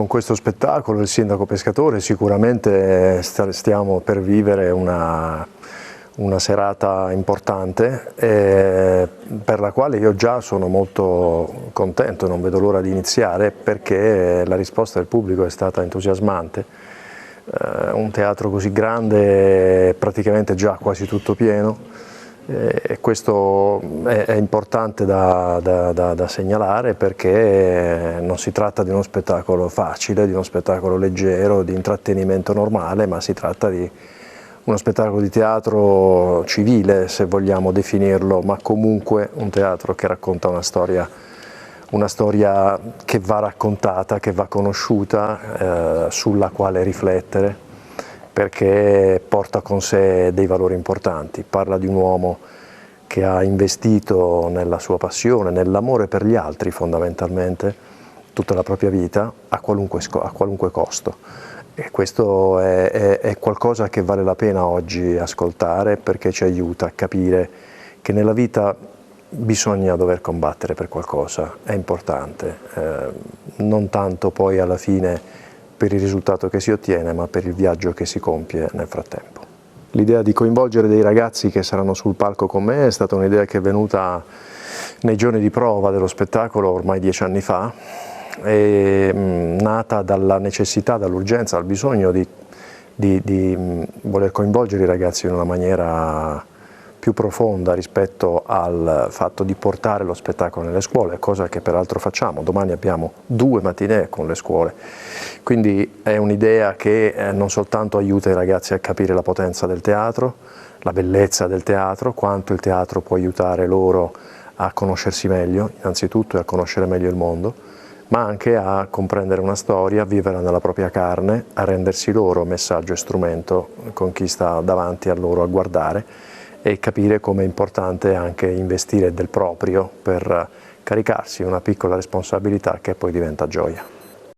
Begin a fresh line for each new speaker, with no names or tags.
Con questo spettacolo, il Sindaco Pescatore, sicuramente stiamo per vivere una serata importante per la quale io già sono molto contento, non vedo l'ora di iniziare perché la risposta del pubblico è stata entusiasmante. Un teatro così grande, praticamente già quasi tutto pieno. E questo è importante da segnalare perché non si tratta di uno spettacolo facile, di uno spettacolo leggero, di intrattenimento normale, ma si tratta di uno spettacolo di teatro civile, se vogliamo definirlo, ma comunque un teatro che racconta una storia che va raccontata, che va conosciuta, sulla quale riflettere, perché porta con sé dei valori importanti. Parla di un uomo che ha investito nella sua passione, nell'amore per gli altri fondamentalmente, tutta la propria vita a qualunque costo. E questo è qualcosa che vale la pena oggi ascoltare perché ci aiuta a capire che nella vita bisogna dover combattere per qualcosa, è importante, non tanto poi alla fine per il risultato che si ottiene, ma per il viaggio che si compie nel frattempo. L'idea di coinvolgere dei ragazzi che saranno sul palco con me è stata un'idea che è venuta nei giorni di prova dello spettacolo ormai 10 anni fa, è nata dalla necessità, dall'urgenza, dal bisogno di voler coinvolgere i ragazzi in una maniera più profonda rispetto al fatto di portare lo spettacolo nelle scuole, cosa che peraltro facciamo. Domani abbiamo 2 matinee con le scuole, quindi è un'idea che non soltanto aiuta i ragazzi a capire la potenza del teatro, la bellezza del teatro, quanto il teatro può aiutare loro a conoscersi meglio, innanzitutto, e a conoscere meglio il mondo, ma anche a comprendere una storia, a viverla nella propria carne, a rendersi loro messaggio e strumento con chi sta davanti a loro a guardare, e capire come è importante anche investire del proprio per caricarsi una piccola responsabilità che poi diventa gioia.